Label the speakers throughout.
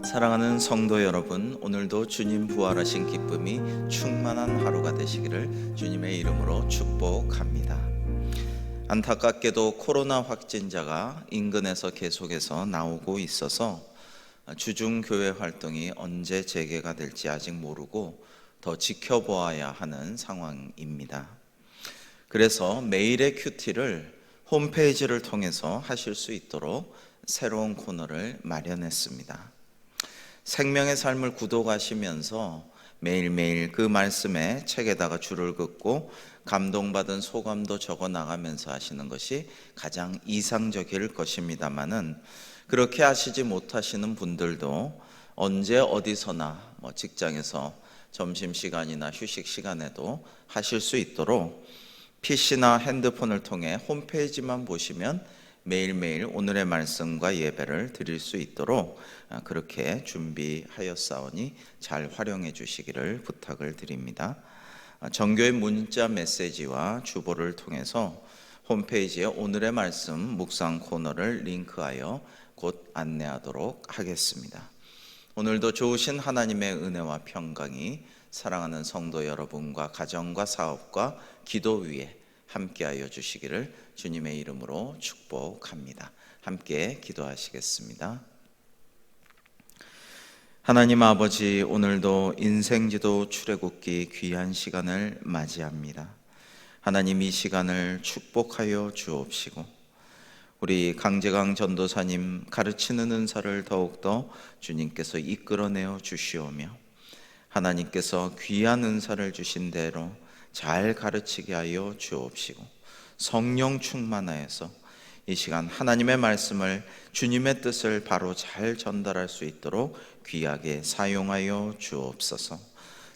Speaker 1: 사랑하는 성도 여러분, 오늘도 주님 부활하신 기쁨이 충만한 하루가 되시기를 주님의 이름으로 축복합니다. 안타깝게도 코로나 확진자가 인근에서 계속해서 나오고 있어서 주중 교회 활동이 언제 재개가 될지 아직 모르고 더 지켜보아야 하는 상황입니다. 그래서 매일의 큐티를 홈페이지를 통해서 하실 수 있도록 새로운 코너를 마련했습니다. 생명의 삶을 구독하시면서 매일매일 그 말씀에 책에다가 줄을 긋고 감동받은 소감도 적어 나가면서 하시는 것이 가장 이상적일 것입니다만은, 그렇게 하시지 못하시는 분들도 언제 어디서나 직장에서 점심시간이나 휴식시간에도 하실 수 있도록 PC나 핸드폰을 통해 홈페이지만 보시면 매일매일 오늘의 말씀과 예배를 드릴 수 있도록 그렇게 준비하였사오니 잘 활용해 주시기를 부탁을 드립니다. 정교의 문자 메시지와 주보를 통해서 홈페이지에 오늘의 말씀 묵상 코너를 링크하여 곧 안내하도록 하겠습니다. 오늘도 좋으신 하나님의 은혜와 평강이 사랑하는 성도 여러분과 가정과 사업과 기도 위에 함께하여 주시기를 주님의 이름으로 축복합니다. 함께 기도하시겠습니다. 하나님 아버지, 오늘도 인생지도 출애굽기 귀한 시간을 맞이합니다. 하나님, 이 시간을 축복하여 주옵시고 우리 강재강 전도사님 가르치는 은사를 더욱더 주님께서 이끌어내어 주시오며 하나님께서 귀한 은사를 주신 대로 잘 가르치게 하여 주옵시고 성령 충만하여서 이 시간 하나님의 말씀을, 주님의 뜻을 바로 잘 전달할 수 있도록 귀하게 사용하여 주옵소서.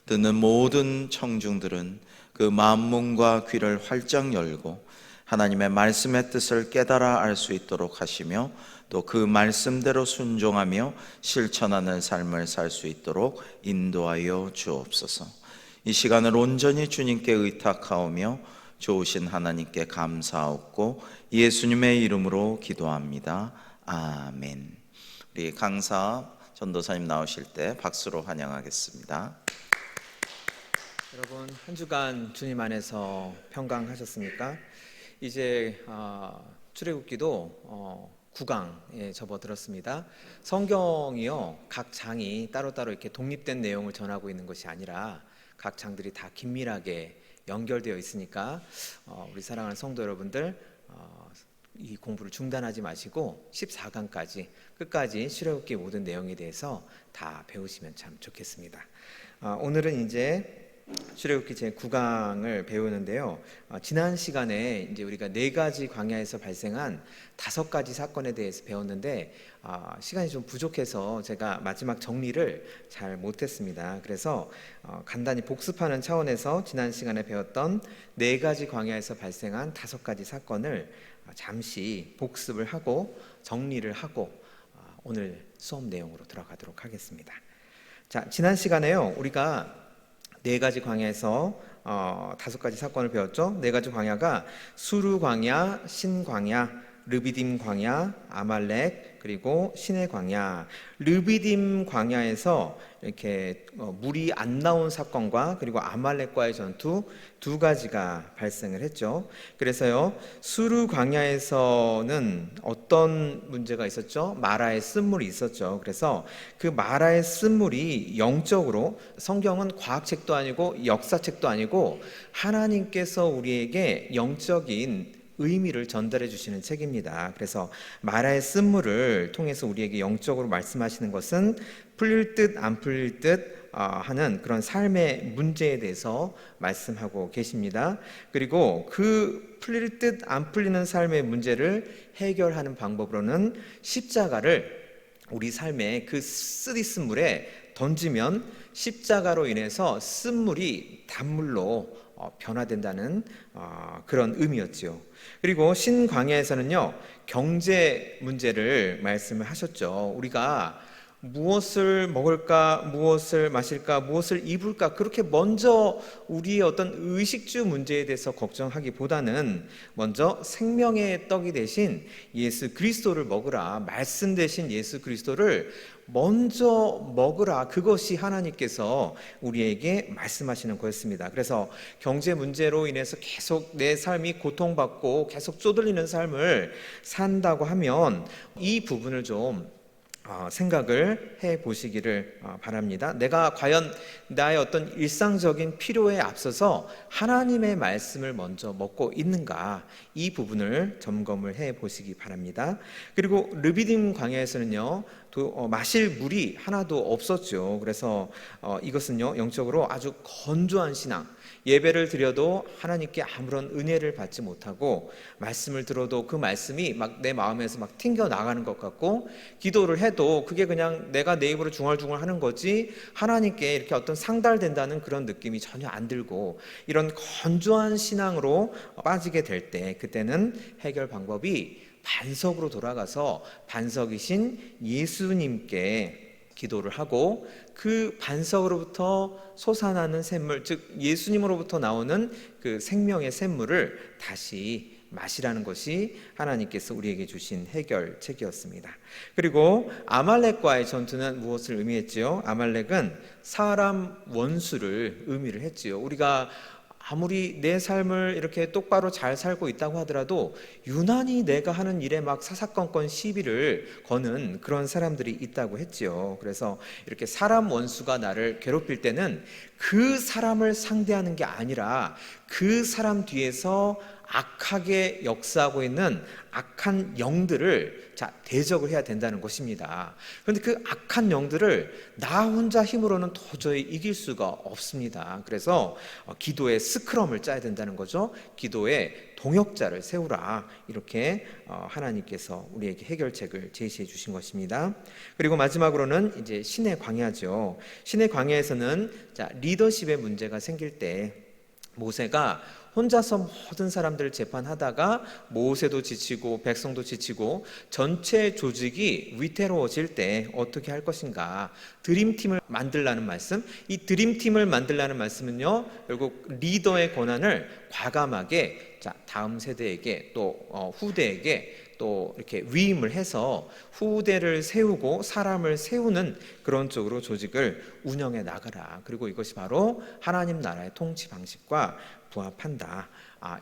Speaker 1: 듣는 모든 청중들은 그 마음 문과 귀를 활짝 열고 하나님의 말씀의 뜻을 깨달아 알 수 있도록 하시며 또 그 말씀대로 순종하며 실천하는 삶을 살 수 있도록 인도하여 주옵소서. 이 시간을 온전히 주님께 의탁하오며 좋으신 하나님께 감사하옵고 예수님의 이름으로 기도합니다. 아멘. 우리 강사 전도사님 나오실 때 박수로 환영하겠습니다.
Speaker 2: 여러분, 한 주간 주님 안에서 평강하셨습니까? 이제 출애굽기도 9강에 접어들었습니다. 성경이요, 각 장이 따로따로 이렇게 독립된 내용을 전하고 있는 것이 아니라 각 장들이 다 긴밀하게 연결되어 있으니까 우리 사랑하는 성도 여러분들, 이 공부를 중단하지 마시고 14강까지 끝까지 출애굽기 모든 내용에 대해서 다 배우시면 참 좋겠습니다. 오늘은 이제 출애굽기 제9강을 배우는데요. 지난 시간에 이제 우리가 4가지 광야에서 발생한 5가지 사건에 대해서 배웠는데 시간이 좀 부족해서 제가 마지막 정리를 잘 못했습니다. 그래서 간단히 복습하는 차원에서 지난 시간에 배웠던 4가지 광야에서 발생한 5가지 사건을 잠시 복습을 하고 정리를 하고 오늘 수업 내용으로 들어가도록 하겠습니다. 자, 지난 시간에요, 우리가 4가지 광야에서 5가지 사건을 배웠죠. 4가지 광야가 수르 광야, 신 광야, 르비딤 광야, 아말렉, 그리고 신의 광야. 르비딤 광야에서 이렇게 물이 안 나온 사건과 그리고 아말렉과의 전투 2가지가 발생을 했죠. 그래서요, 수르 광야에서는 어떤 문제가 있었죠? 마라의 쓴물이 있었죠. 그래서 그 마라의 쓴물이 영적으로, 성경은 과학책도 아니고 역사책도 아니고 하나님께서 우리에게 영적인 의미를 전달해 주시는 책입니다. 그래서 마라의 쓴물을 통해서 우리에게 영적으로 말씀하시는 것은 풀릴 듯 안 풀릴 듯 하는 그런 삶의 문제에 대해서 말씀하고 계십니다. 그리고 그 풀릴 듯 안 풀리는 삶의 문제를 해결하는 방법으로는 십자가를 우리 삶의 그 쓰디쓴물에 던지면 십자가로 인해서 쓴물이 단물로 변화된다는 그런 의미였지요. 그리고 신광야에서는요, 경제 문제를 말씀을 하셨죠. 우리가 무엇을 먹을까, 무엇을 마실까, 무엇을 입을까, 그렇게 먼저 우리의 어떤 의식주 문제에 대해서 걱정하기보다는 먼저 생명의 떡이 대신 예수 그리스도를 먹으라, 말씀 대신 예수 그리스도를 먼저 먹으라, 그것이 하나님께서 우리에게 말씀하시는 거였습니다. 그래서 경제 문제로 인해서 계속 내 삶이 고통받고 계속 쪼들리는 삶을 산다고 하면 이 부분을 좀 생각을 해 보시기를 바랍니다. 내가 과연 나의 어떤 일상적인 필요에 앞서서 하나님의 말씀을 먼저 먹고 있는가, 이 부분을 점검을 해 보시기 바랍니다. 그리고 르비딤 광야에서는요, 마실 물이 하나도 없었죠. 그래서 이것은요, 영적으로 아주 건조한 신앙, 예배를 드려도 하나님께 아무런 은혜를 받지 못하고, 말씀을 들어도 그 말씀이 막 내 마음에서 막 튕겨 나가는 것 같고, 기도를 해도 그게 그냥 내가 내 입으로 중얼중얼 하는 거지 하나님께 이렇게 어떤 상달된다는 그런 느낌이 전혀 안 들고, 이런 건조한 신앙으로 빠지게 될 때, 그때는 해결 방법이 반석으로 돌아가서 반석이신 예수님께 기도를 하고, 그 반석으로부터 솟아나는 샘물, 즉 예수님으로부터 나오는 그 생명의 샘물을 다시 마시라는 것이 하나님께서 우리에게 주신 해결책이었습니다. 그리고 아말렉과의 전투는 무엇을 의미했지요? 아말렉은 사람 원수를 의미를 했지요. 우리가 아무리 내 삶을 이렇게 똑바로 잘 살고 있다고 하더라도 유난히 내가 하는 일에 막 사사건건 시비를 거는 그런 사람들이 있다고 했지요. 그래서 이렇게 사람 원수가 나를 괴롭힐 때는 그 사람을 상대하는 게 아니라 그 사람 뒤에서 악하게 역사하고 있는 악한 영들을 대적을 해야 된다는 것입니다. 그런데 그 악한 영들을 나 혼자 힘으로는 도저히 이길 수가 없습니다. 그래서 기도의 스크럼을 짜야 된다는 거죠. 기도의 동역자를 세우라, 이렇게 하나님께서 우리에게 해결책을 제시해 주신 것입니다. 그리고 마지막으로는 이제 신의 광야죠. 신의 광야에서는 리더십의 문제가 생길 때 모세가 혼자서 모든 사람들을 재판하다가 모세도 지치고 백성도 지치고 전체 조직이 위태로워질 때 어떻게 할 것인가, 드림팀을 만들라는 말씀. 이 드림팀을 만들라는 말씀은요, 결국 리더의 권한을 과감하게 다음 세대에게 또 후대에게 또 이렇게 위임을 해서 후대를 세우고 사람을 세우는 그런 쪽으로 조직을 운영해 나가라. 그리고 이것이 바로 하나님 나라의 통치 방식과 부합한다.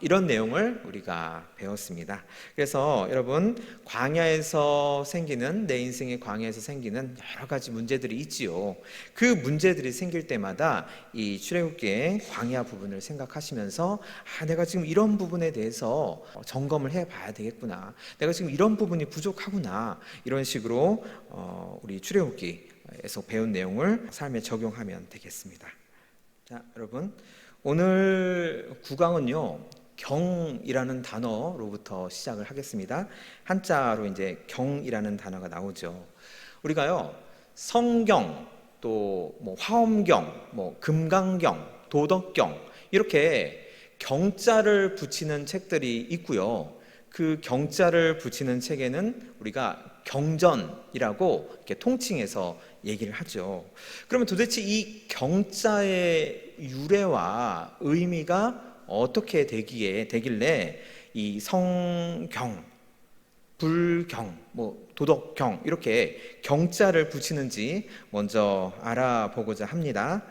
Speaker 2: 이런 내용을 우리가 배웠습니다. 그래서 여러분, 광야에서 생기는, 내 인생의 광야에서 생기는 여러 가지 문제들이 있지요. 그 문제들이 생길 때마다 이 출애굽기의 광야 부분을 생각하시면서 내가 지금 이런 부분에 대해서 점검을 해봐야 되겠구나, 내가 지금 이런 부분이 부족하구나, 이런 식으로 우리 출애굽기에서 배운 내용을 삶에 적용하면 되겠습니다. 자, 여러분, 오늘 구강은요, 경이라는 단어로부터 시작을 하겠습니다. 한자로 이제 경이라는 단어가 나오죠. 우리가요, 성경, 또 뭐 화엄경, 뭐 금강경, 도덕경, 이렇게 경자를 붙이는 책들이 있고요. 그 경자를 붙이는 책에는 우리가 경전이라고 이렇게 통칭해서 얘기를 하죠. 그러면 도대체 이 경자의 유래와 의미가 어떻게 되길래 이 성경, 불경, 뭐 도덕경, 이렇게 경자를 붙이는지 먼저 알아보고자 합니다.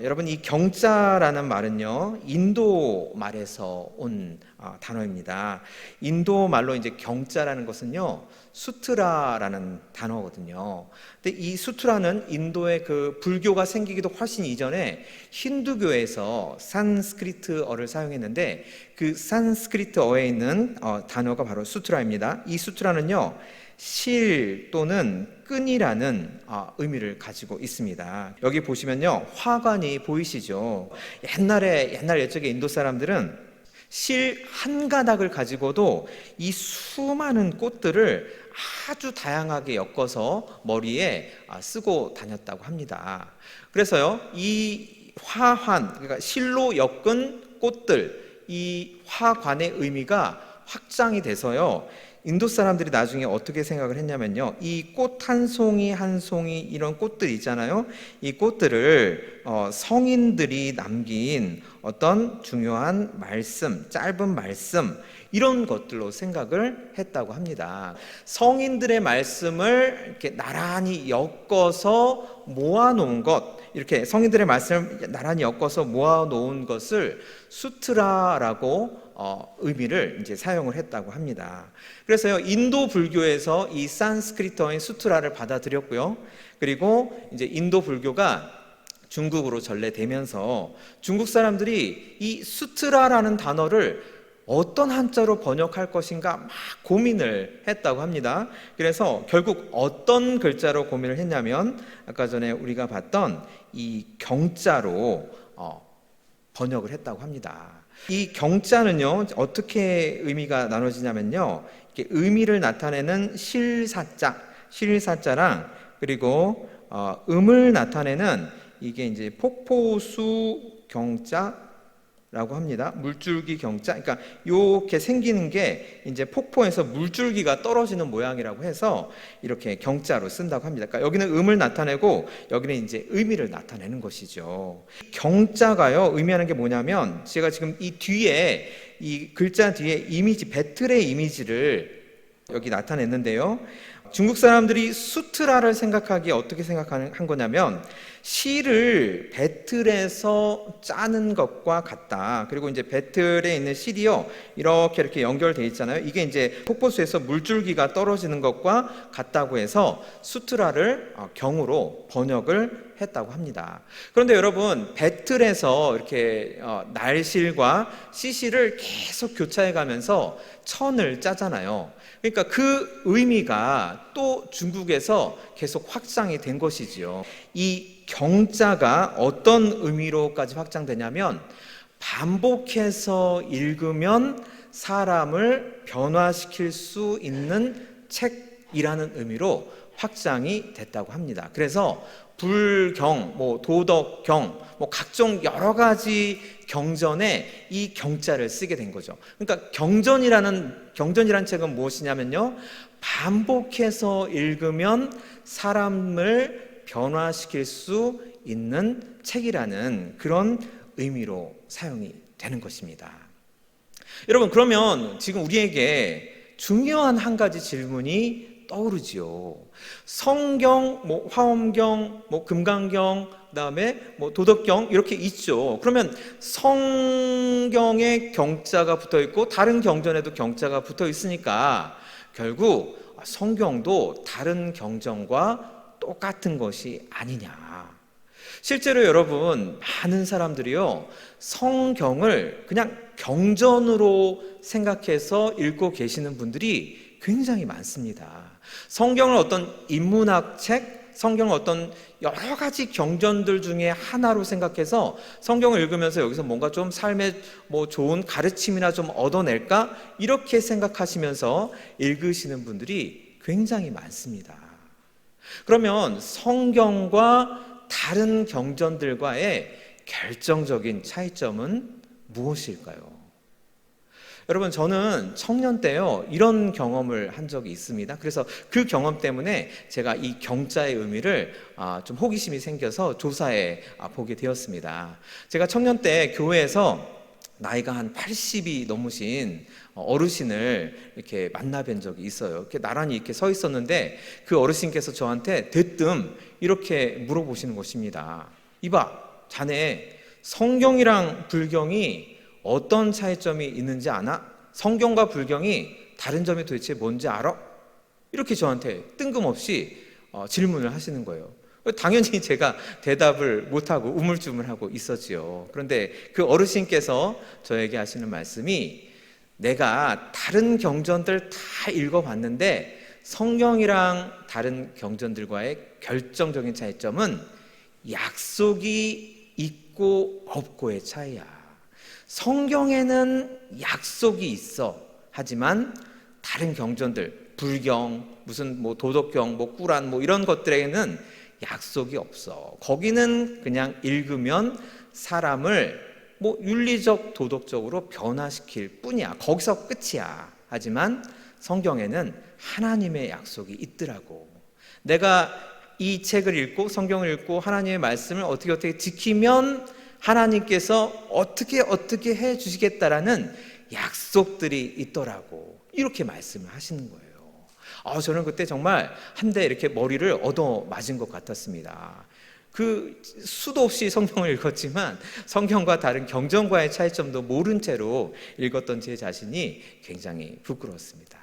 Speaker 2: 여러분, 이 경자라는 말은요, 인도 말에서 온 단어입니다. 인도 말로 이제 경자라는 것은요, 수트라라는 단어거든요. 근데 이 수트라는 인도의 그 불교가 생기기도 훨씬 이전에 힌두교에서 산스크리트어를 사용했는데, 그 산스크리트어에 있는 단어가 바로 수트라입니다. 이 수트라는요, 실 또는 끈이라는 의미를 가지고 있습니다. 여기 보시면요, 화관이 보이시죠? 옛날 옛적에 인도 사람들은 실 한 가닥을 가지고도 이 수많은 꽃들을 아주 다양하게 엮어서 머리에 쓰고 다녔다고 합니다. 그래서요, 이 화환, 그러니까 실로 엮은 꽃들, 이 화관의 의미가 확장이 돼서요, 인도 사람들이 나중에 어떻게 생각을 했냐면요, 이 꽃 한 송이 한 송이 이런 꽃들 있잖아요. 이 꽃들을 성인들이 남긴 어떤 중요한 말씀, 짧은 말씀, 이런 것들로 생각을 했다고 합니다. 성인들의 말씀을 이렇게 나란히 엮어서 모아놓은 것, 이렇게 성인들의 말씀을 나란히 엮어서 모아놓은 것을 수트라라고 의미를 이제 사용을 했다고 합니다. 그래서요, 인도 불교에서 이 산스크리트어인 수트라를 받아들였고요. 그리고 이제 인도 불교가 중국으로 전래되면서 중국 사람들이 이 수트라라는 단어를 어떤 한자로 번역할 것인가 막 고민을 했다고 합니다. 그래서 결국 어떤 글자로 고민을 했냐면 아까 전에 우리가 봤던 이 경자로 번역을 했다고 합니다. 이 경자는요, 어떻게 의미가 나눠지냐면요, 이렇게 의미를 나타내는 실사자랑 그리고 음을 나타내는 이게 이제 폭포수 경자라고 합니다. 물줄기 경자. 그러니까 이렇게 생기는 게 이제 폭포에서 물줄기가 떨어지는 모양이라고 해서 이렇게 경자로 쓴다고 합니다. 그러니까 여기는 음을 나타내고 여기는 이제 의미를 나타내는 것이죠. 경자가요, 의미하는 게 뭐냐면 제가 지금 이 뒤에 이 글자 뒤에 이미지, 배틀의 이미지를 여기 나타냈는데요. 중국 사람들이 수트라를 생각하기에 어떻게 생각한 거냐면 실을 배틀에서 짜는 것과 같다. 그리고 이제 배틀에 있는 실이요, 이렇게 연결되어 있잖아요. 이게 이제 폭포수에서 물줄기가 떨어지는 것과 같다고 해서 수트라를 경으로 번역을 했다고 합니다. 그런데 여러분, 배틀에서 이렇게 날실과 시실을 계속 교차해 가면서 천을 짜잖아요. 그러니까 그 의미가 또 중국에서 계속 확장이 된 것이지요. 이 경자가 어떤 의미로까지 확장되냐면 반복해서 읽으면 사람을 변화시킬 수 있는 책이라는 의미로 확장이 됐다고 합니다. 그래서 불경, 도덕경, 각종 여러 가지 경전에 이 경자를 쓰게 된 거죠. 그러니까 경전이라는 책은 무엇이냐면요, 반복해서 읽으면 사람을 변화시킬 수 있는 책이라는 그런 의미로 사용이 되는 것입니다. 여러분, 그러면 지금 우리에게 중요한 한 가지 질문이 떠오르지요. 성경, 화엄경, 금강경, 그다음에 도덕경 이렇게 있죠. 그러면 성경에 경자가 붙어 있고 다른 경전에도 경자가 붙어 있으니까 결국 성경도 다른 경전과 똑같은 것이 아니냐. 실제로 여러분, 많은 사람들이요, 성경을 그냥 경전으로 생각해서 읽고 계시는 분들이 굉장히 많습니다. 성경을 어떤 인문학 책, 성경을 어떤 여러 가지 경전들 중에 하나로 생각해서 성경을 읽으면서 여기서 뭔가 좀 삶에 좋은 가르침이나 좀 얻어낼까? 이렇게 생각하시면서 읽으시는 분들이 굉장히 많습니다. 그러면 성경과 다른 경전들과의 결정적인 차이점은 무엇일까요? 여러분, 저는 청년 때요, 이런 경험을 한 적이 있습니다. 그래서 그 경험 때문에 제가 이 경자의 의미를 좀 호기심이 생겨서 조사해 보게 되었습니다. 제가 청년 때 교회에서 나이가 한 80이 넘으신 어르신을 이렇게 만나뵌 적이 있어요. 이렇게 나란히 이렇게 서 있었는데 그 어르신께서 저한테 대뜸 이렇게 물어보시는 것입니다. 이봐, 자네 성경이랑 불경이 어떤 차이점이 있는지 아나? 성경과 불경이 다른 점이 도대체 뭔지 알아? 이렇게 저한테 뜬금없이 질문을 하시는 거예요. 당연히 제가 대답을 못하고 우물쭈물하고 있었지요. 그런데 그 어르신께서 저에게 하시는 말씀이, 내가 다른 경전들 다 읽어봤는데 성경이랑 다른 경전들과의 결정적인 차이점은 약속이 있고 없고의 차이야. 성경에는 약속이 있어. 하지만 다른 경전들, 불경, 무슨 도덕경, 꾸란 이런 것들에는 약속이 없어. 거기는 그냥 읽으면 사람을 윤리적, 도덕적으로 변화시킬 뿐이야. 거기서 끝이야. 하지만 성경에는 하나님의 약속이 있더라고. 내가 이 책을 읽고 성경을 읽고 하나님의 말씀을 어떻게 지키면 하나님께서 어떻게 해 주시겠다라는 약속들이 있더라고. 이렇게 말씀을 하시는 거예요. 저는 그때 정말 한 대 이렇게 머리를 얻어 맞은 것 같았습니다. 그 수도 없이 성경을 읽었지만 성경과 다른 경전과의 차이점도 모른 채로 읽었던 제 자신이 굉장히 부끄러웠습니다.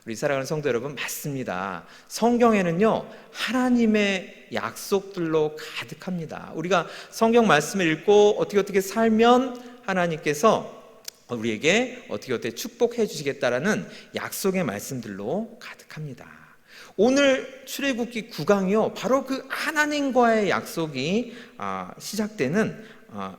Speaker 2: 우리 사랑하는 성도 여러분, 맞습니다. 성경에는요, 하나님의 약속들로 가득합니다. 우리가 성경 말씀을 읽고 어떻게 살면 하나님께서 우리에게 어떻게 축복해 주시겠다라는 약속의 말씀들로 가득합니다. 오늘 출애굽기 9강이요, 바로 그 하나님과의 약속이 시작되는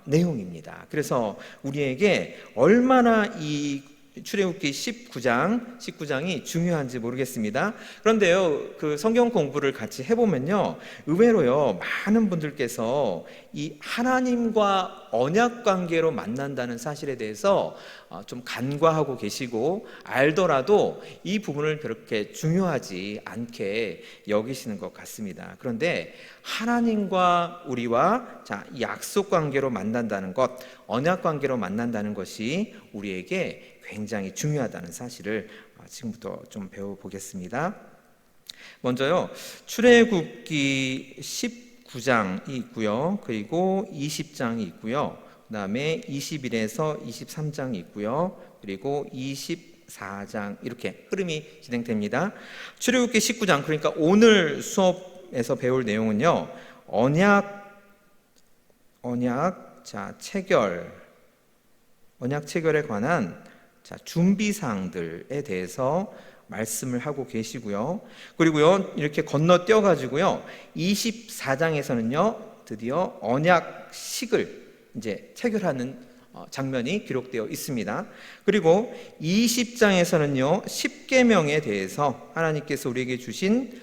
Speaker 2: 내용입니다. 그래서 우리에게 얼마나 이 출애굽기 19장이 중요한지 모르겠습니다. 그런데요, 그 성경 공부를 같이 해보면요, 의외로요, 많은 분들께서 이 하나님과 언약 관계로 만난다는 사실에 대해서 좀 간과하고 계시고, 알더라도 이 부분을 그렇게 중요하지 않게 여기시는 것 같습니다. 그런데 하나님과 우리와 약속 관계로 만난다는 것, 언약 관계로 만난다는 것이 우리에게 굉장히 중요하다는 사실을 지금부터 좀 배워보겠습니다. 먼저요, 출애굽기 19장이 있고요, 그리고 20장이 있고요, 그 다음에 21에서 23장이 있고요, 그리고 24장, 이렇게 흐름이 진행됩니다. 출애굽기 19장, 그러니까 오늘 수업에서 배울 내용은요, 언약 체결에 관한 준비사항들에 대해서 말씀을 하고 계시고요. 그리고요, 이렇게 건너뛰어 가지고요, 24장에서는요, 드디어 언약식을 이제 체결하는 장면이 기록되어 있습니다. 그리고 20장에서는요, 십계명에 대해서 하나님께서 우리에게 주신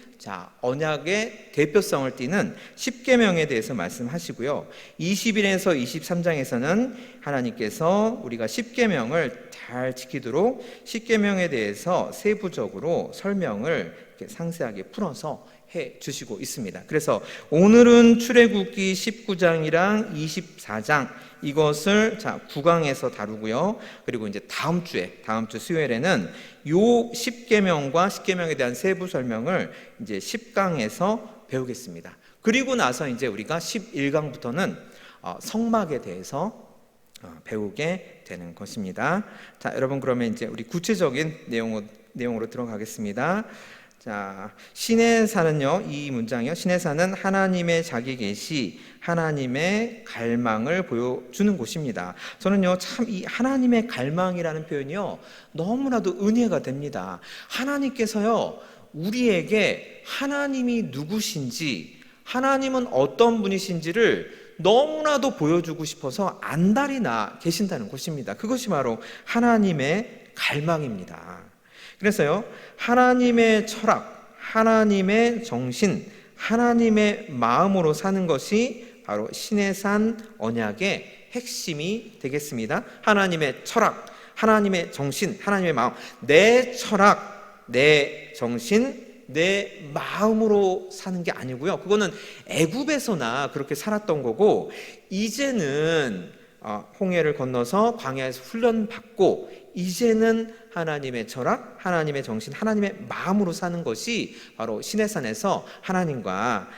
Speaker 2: 언약의 대표성을 띠는 십계명에 대해서 말씀하시고요. 21에서 23장에서는 하나님께서 우리가 십계명을 잘 지키도록 십계명에 대해서 세부적으로 설명을 이렇게 상세하게 풀어서 해 주시고 있습니다. 그래서 오늘은 출애굽기 19장이랑 24장 이것을 9강에서 다루고요. 그리고 이제 다음 주 수요일에는 요 십계명과 십계명에 대한 세부 설명을 이제 10강에서 배우겠습니다. 그리고 나서 이제 우리가 11강부터는 성막에 대해서 배우게 되는 것입니다. 여러분, 그러면 이제 우리 구체적인 내용으로 들어가겠습니다. 시내산은요, 이 문장이요, 시내산은 하나님의 자기 계시, 하나님의 갈망을 보여주는 곳입니다. 저는요, 참 이 하나님의 갈망이라는 표현이요, 너무나도 은혜가 됩니다. 하나님께서요, 우리에게 하나님이 누구신지, 하나님은 어떤 분이신지를 너무나도 보여주고 싶어서 안달이 나 계신다는 것입니다. 그것이 바로 하나님의 갈망입니다. 그래서요, 하나님의 철학, 하나님의 정신, 하나님의 마음으로 사는 것이 바로 시내산 언약의 핵심이 되겠습니다. 하나님의 철학, 하나님의 정신, 하나님의 마음, 내 철학, 내 정신, 내 마음으로 사는 게 아니고요, 그거는 애굽에서나 그렇게 살았던 거고, 이제는 홍해를 건너서 광야에서 훈련받고 이제는 하나님의 철학, 하나님의 정신, 하나님의 마음으로 사는 것이 바로 시내산에서 하나님과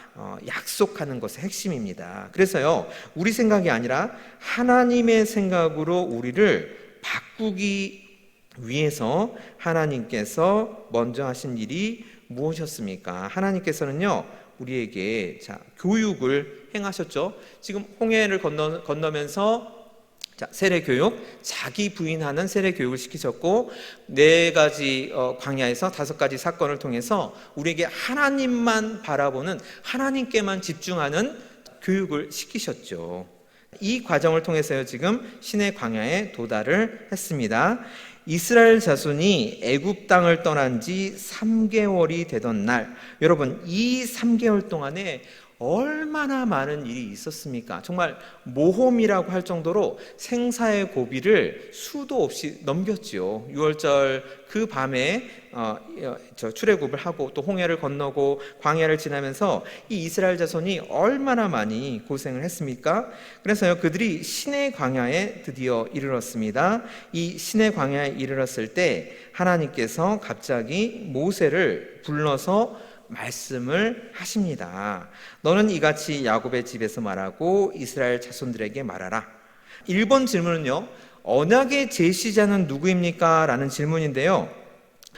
Speaker 2: 약속하는 것의 핵심입니다. 그래서요, 우리 생각이 아니라 하나님의 생각으로 우리를 바꾸기 위해서 하나님께서 먼저 하신 일이 무엇이었습니까? 하나님께서는요, 우리에게 교육을 행하셨죠. 지금 홍해를 건너면서 세례교육, 자기 부인하는 세례교육을 시키셨고, 4가지 광야에서 5가지 사건을 통해서 우리에게 하나님만 바라보는, 하나님께만 집중하는 교육을 시키셨죠. 이 과정을 통해서요, 지금 신의 광야에 도달을 했습니다. 이스라엘 자손이 애굽 땅을 떠난 지 3개월이 되던 날, 여러분, 이 3개월 동안에 얼마나 많은 일이 있었습니까? 정말 모험이라고 할 정도로 생사의 고비를 수도 없이 넘겼지요. 6월절 그 밤에 출애굽을 하고 또 홍해를 건너고 광야를 지나면서 이 이스라엘 자손이 얼마나 많이 고생을 했습니까? 그래서요, 그들이 시내 광야에 드디어 이르렀습니다. 이 시내 광야에 이르렀을 때 하나님께서 갑자기 모세를 불러서 말씀을 하십니다. 너는 이같이 야곱의 집에서 말하고 이스라엘 자손들에게 말하라. 1번 질문은요, 언약의 제시자는 누구입니까? 라는 질문인데요,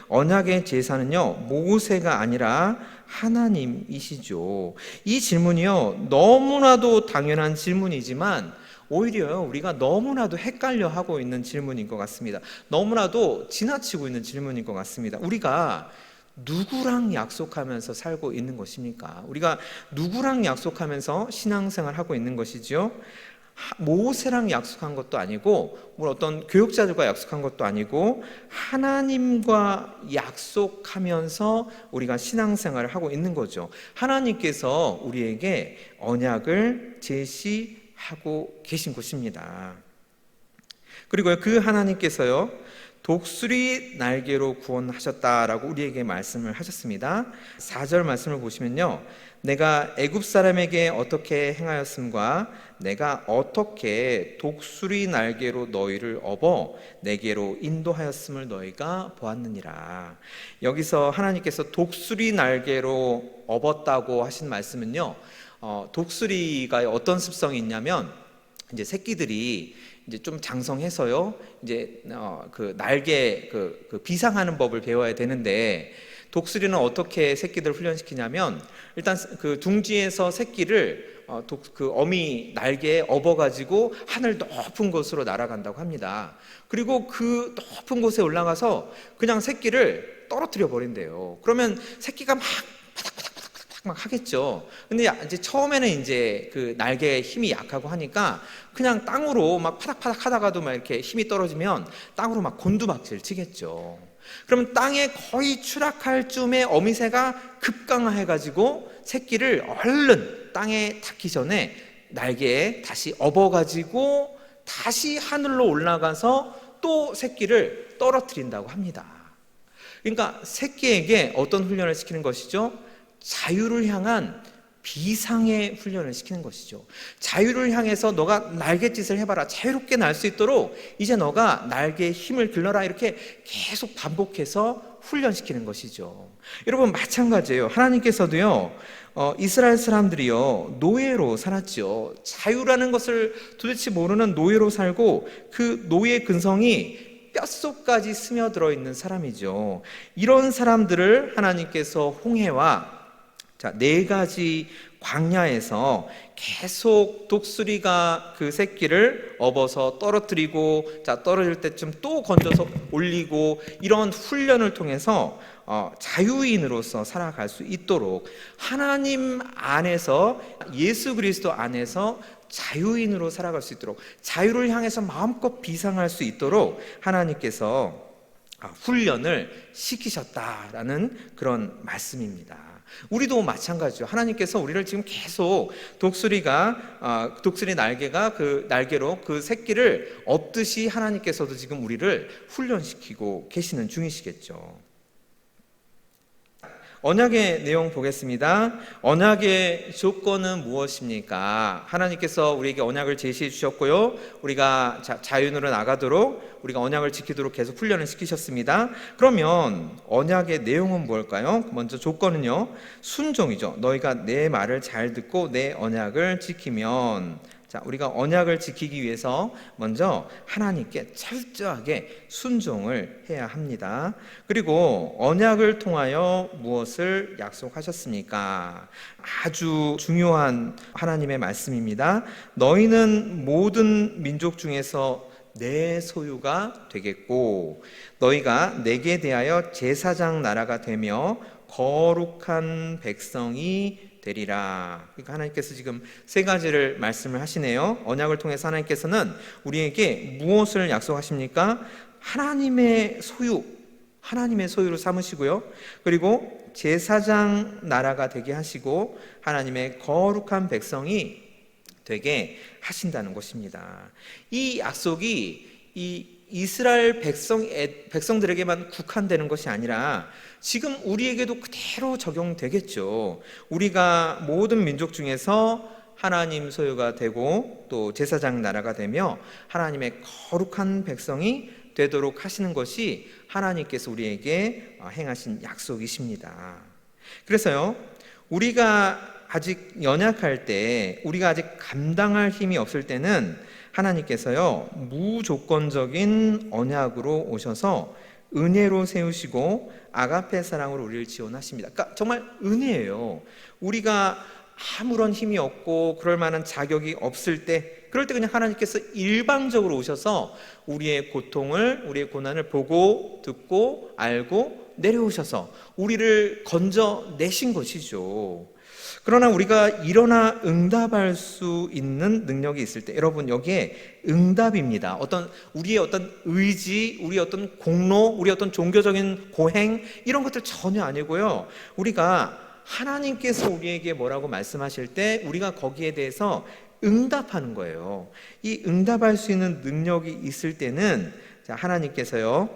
Speaker 2: 언약의 제사는요, 모세가 아니라 하나님이시죠. 이 질문이요, 너무나도 당연한 질문이지만 오히려 우리가 너무나도 헷갈려 하고 있는 질문인 것 같습니다. 너무나도 지나치고 있는 질문인 것 같습니다. 우리가 누구랑 약속하면서 살고 있는 것입니까? 우리가 누구랑 약속하면서 신앙생활 하고 있는 것이지요? 모세랑 약속한 것도 아니고 어떤 교육자들과 약속한 것도 아니고 하나님과 약속하면서 우리가 신앙생활을 하고 있는 거죠. 하나님께서 우리에게 언약을 제시하고 계신 것입니다. 그리고 그 하나님께서요, 독수리 날개로 구원하셨다라고 우리에게 말씀을 하셨습니다. 4절 말씀을 보시면요, 내가 애굽 사람에게 어떻게 행하였음과 내가 어떻게 독수리 날개로 너희를 업어 내게로 인도하였음을 너희가 보았느니라. 여기서 하나님께서 독수리 날개로 업었다고 하신 말씀은요, 독수리가 어떤 습성이 있냐면 이제 새끼들이 이제 좀 장성해서요, 이제 그 날개 그 비상하는 법을 배워야 되는데, 독수리는 어떻게 새끼들을 훈련시키냐면 일단 그 둥지에서 새끼를 그 어미 날개에 업어가지고 하늘 높은 곳으로 날아간다고 합니다. 그리고 그 높은 곳에 올라가서 그냥 새끼를 떨어뜨려 버린대요. 그러면 새끼가 막 하겠죠. 근데 이제 처음에는 이제 그 날개의 힘이 약하고 하니까 그냥 땅으로 막 파닥파닥 하다가도 막 이렇게 힘이 떨어지면 땅으로 막 곤두박질 치겠죠. 그러면 땅에 거의 추락할 쯤에 어미새가 급강해가지고 새끼를 얼른 땅에 닿기 전에 날개에 다시 업어가지고 다시 하늘로 올라가서 또 새끼를 떨어뜨린다고 합니다. 그러니까 새끼에게 어떤 훈련을 시키는 것이죠? 자유를 향한 비상의 훈련을 시키는 것이죠. 자유를 향해서 너가 날갯짓을 해봐라, 자유롭게 날 수 있도록 이제 너가 날개의 힘을 길러라, 이렇게 계속 반복해서 훈련시키는 것이죠. 여러분, 마찬가지예요. 하나님께서도요, 이스라엘 사람들이요, 노예로 살았죠. 자유라는 것을 도대체 모르는 노예로 살고 그 노예 근성이 뼛속까지 스며들어 있는 사람이죠. 이런 사람들을 하나님께서 홍해와 4가지 광야에서 계속 독수리가 그 새끼를 업어서 떨어뜨리고, 떨어질 때쯤 또 건져서 올리고, 이런 훈련을 통해서 자유인으로서 살아갈 수 있도록, 하나님 안에서, 예수 그리스도 안에서 자유인으로 살아갈 수 있도록, 자유를 향해서 마음껏 비상할 수 있도록 하나님께서 훈련을 시키셨다라는 그런 말씀입니다. 우리도 마찬가지죠. 하나님께서 우리를 지금 계속 독수리 날개가 그 날개로 그 새끼를 업듯이 하나님께서도 지금 우리를 훈련시키고 계시는 중이시겠죠. 언약의 내용 보겠습니다. 언약의 조건은 무엇입니까? 하나님께서 우리에게 언약을 제시해 주셨고요, 우리가 자유인으로 나가도록, 우리가 언약을 지키도록 계속 훈련을 시키셨습니다. 그러면 언약의 내용은 뭘까요? 먼저 조건은요, 순종이죠. 너희가 내 말을 잘 듣고 내 언약을 지키면. 우리가 언약을 지키기 위해서 먼저 하나님께 철저하게 순종을 해야 합니다. 그리고 언약을 통하여 무엇을 약속하셨습니까? 아주 중요한 하나님의 말씀입니다. 너희는 모든 민족 중에서 내 소유가 되겠고 너희가 내게 대하여 제사장 나라가 되며 거룩한 백성이 되리라. 그러니까 하나님께서 지금 3가지를 말씀을 하시네요. 언약을 통해서 하나님께서는 우리에게 무엇을 약속하십니까? 하나님의 소유, 하나님의 소유로 삼으시고요. 그리고 제사장 나라가 되게 하시고 하나님의 거룩한 백성이 되게 하신다는 것입니다. 이 약속이 이 이스라엘 백성들에게만 국한되는 것이 아니라 지금 우리에게도 그대로 적용되겠죠. 우리가 모든 민족 중에서 하나님 소유가 되고 또 제사장 나라가 되며 하나님의 거룩한 백성이 되도록 하시는 것이 하나님께서 우리에게 행하신 약속이십니다. 그래서요, 우리가 아직 연약할 때, 우리가 아직 감당할 힘이 없을 때는 하나님께서요, 무조건적인 언약으로 오셔서 은혜로 세우시고 아가페 사랑으로 우리를 지원하십니다. 그러니까 정말 은혜예요. 우리가 아무런 힘이 없고 그럴 만한 자격이 없을 때, 그럴 때 그냥 하나님께서 일방적으로 오셔서 우리의 고통을, 우리의 고난을 보고 듣고 알고 내려오셔서 우리를 건져내신 것이죠. 그러나 우리가 일어나 응답할 수 있는 능력이 있을 때, 여러분 여기에 응답입니다. 우리의 어떤 의지, 우리의 어떤 공로, 우리의 어떤 종교적인 고행 이런 것들 전혀 아니고요. 우리가 하나님께서 우리에게 뭐라고 말씀하실 때 우리가 거기에 대해서 응답하는 거예요. 이 응답할 수 있는 능력이 있을 때는 하나님께서요,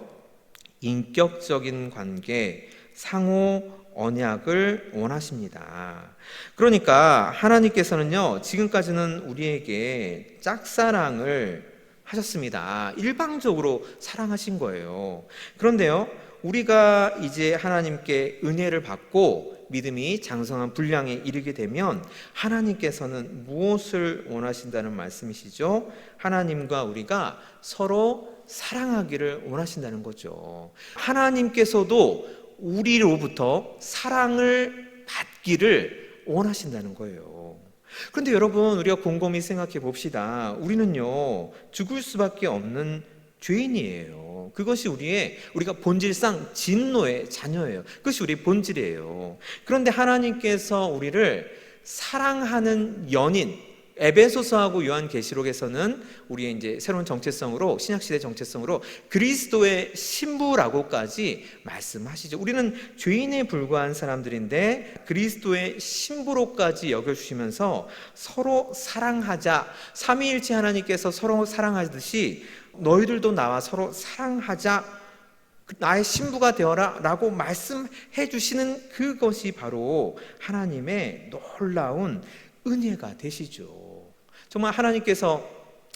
Speaker 2: 인격적인 관계, 상호 언약을 원하십니다. 그러니까 하나님께서는요, 지금까지는 우리에게 짝사랑을 하셨습니다. 일방적으로 사랑하신 거예요. 그런데요, 우리가 이제 하나님께 은혜를 받고 믿음이 장성한 분량에 이르게 되면 하나님께서는 무엇을 원하신다는 말씀이시죠? 하나님과 우리가 서로 사랑하기를 원하신다는 거죠. 하나님께서도 우리로부터 사랑을 받기를 원하신다는 거예요. 그런데 여러분, 우리가 곰곰이 생각해 봅시다. 우리는요, 죽을 수밖에 없는 죄인이에요. 그것이 우리가 본질상 진노의 자녀예요. 그것이 우리의 본질이에요. 그런데 하나님께서 우리를 사랑하는 연인, 에베소서하고 요한계시록에서는 우리의 이제 새로운 정체성으로, 신약시대 정체성으로 그리스도의 신부라고까지 말씀하시죠. 우리는 죄인에 불과한 사람들인데 그리스도의 신부로까지 여겨주시면서 서로 사랑하자, 삼위일체 하나님께서 서로 사랑하듯이 너희들도 나와 서로 사랑하자, 나의 신부가 되어라 라고 말씀해 주시는 그것이 바로 하나님의 놀라운 은혜가 되시죠. 정말 하나님께서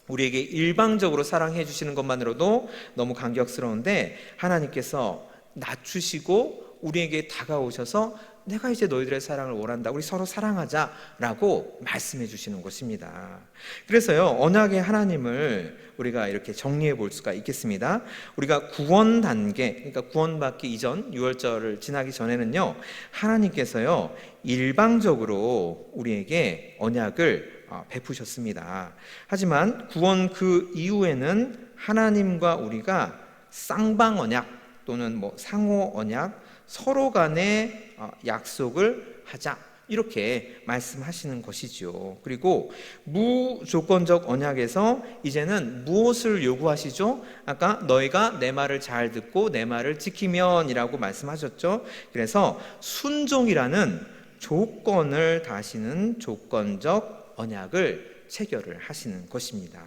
Speaker 2: 우리에게 일방적으로 사랑해 주시는 것만으로도 너무 감격스러운데, 하나님께서 낮추시고 우리에게 다가오셔서 내가 이제 너희들의 사랑을 원한다, 우리 서로 사랑하자라고 말씀해 주시는 것입니다. 그래서요, 언약의 하나님을 우리가 이렇게 정리해 볼 수가 있겠습니다. 우리가 구원 단계, 그러니까 구원받기 이전, 유월절을 지나기 전에는요, 하나님께서요 일방적으로 우리에게 언약을 베푸셨습니다. 하지만 구원 그 이후에는 하나님과 우리가 쌍방 언약 또는 상호 언약, 서로 간에 약속을 하자, 이렇게 말씀하시는 것이죠. 그리고 무조건적 언약에서 이제는 무엇을 요구하시죠? 아까 너희가 내 말을 잘 듣고 내 말을 지키면이라고 말씀하셨죠. 그래서 순종이라는 조건을 다시는 조건적 언약을 체결을 하시는 것입니다.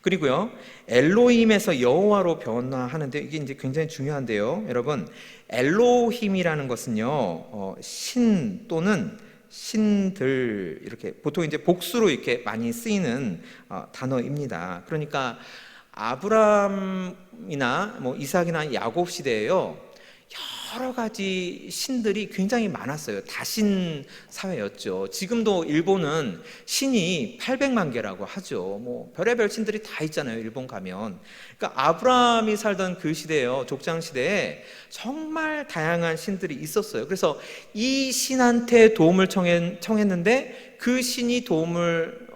Speaker 2: 그리고요, 엘로힘에서 여호와로 변화하는데, 이게 이제 굉장히 중요한데요. 여러분, 엘로힘이라는 것은요, 신 또는 신들, 이렇게 보통 이제 복수로 이렇게 많이 쓰이는 단어입니다. 그러니까 아브라함이나 이삭이나 야곱 시대에요, 여러 가지 신들이 굉장히 많았어요. 다신 사회였죠. 지금도 일본은 신이 800만 개라고 하죠. 별의별 신들이 다 있잖아요, 일본 가면. 그러니까 아브라함이 살던 그 시대예요, 족장 시대에 정말 다양한 신들이 있었어요. 그래서 이 신한테 도움을 청했는데 그 신이 도움을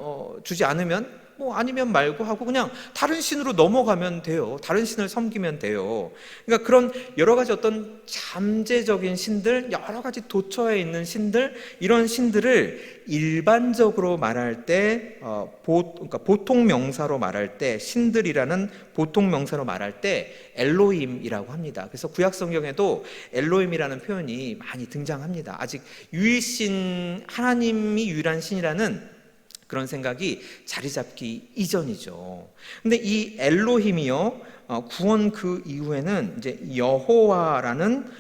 Speaker 2: 주지 않으면 뭐 아니면 말고 하고 그냥 다른 신으로 넘어가면 돼요. 다른 신을 섬기면 돼요. 그러니까 그런 여러 가지 어떤 잠재적인 신들, 여러 가지 도처에 있는 신들, 이런 신들을 일반적으로 말할 때 그러니까 보통 명사로 말할 때, 신들이라는 보통 명사로 말할 때 엘로힘이라고 합니다. 그래서 구약 성경에도 엘로힘이라는 표현이 많이 등장합니다. 아직 유일신, 하나님이 유일한 신이라는 그런 생각이 자리 잡기 이전이죠. 근데 이 엘로힘이요, 구원 그 이후에는 이제 여호와라는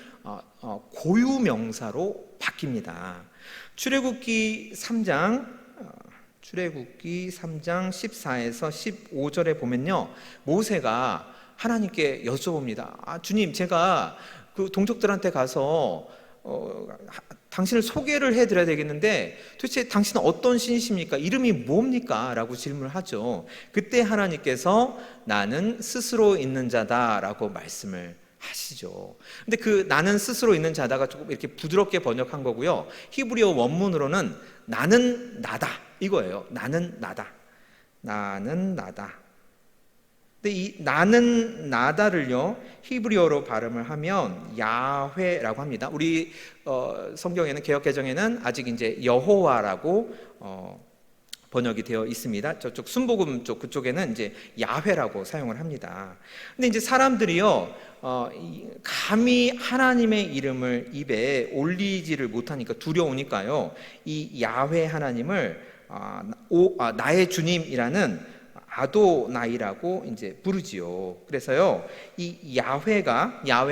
Speaker 2: 고유 명사로 바뀝니다. 출애굽기 3장 14에서 15절에 보면요, 모세가 하나님께 여쭤봅니다. 주님, 제가 그 동족들한테 가서 당신을 소개를 해드려야 되겠는데 도대체 당신은 어떤 신이십니까? 이름이 뭡니까? 라고 질문을 하죠. 그때 하나님께서 나는 스스로 있는 자다 라고 말씀을 하시죠. 근데 그 나는 스스로 있는 자다가 조금 이렇게 부드럽게 번역한 거고요, 히브리어 원문으로는 나는 나다 이거예요. 나는 나다. 나는 나다. 근데 이 나는 나다를요, 히브리어로 발음을 하면 야훼라고 합니다. 우리 성경에는, 개역 개정에는 아직 이제 여호와라고 번역이 되어 있습니다. 저쪽 순복음 쪽 그쪽에는 이제 야훼라고 사용을 합니다. 근데 이제 사람들이요, 감히 하나님의 이름을 입에 올리지를 못하니까, 두려우니까요, 이 야훼 하나님을 나의 주님이라는 아도나이라고 이제 부르지요. 그래서요, 이 야훼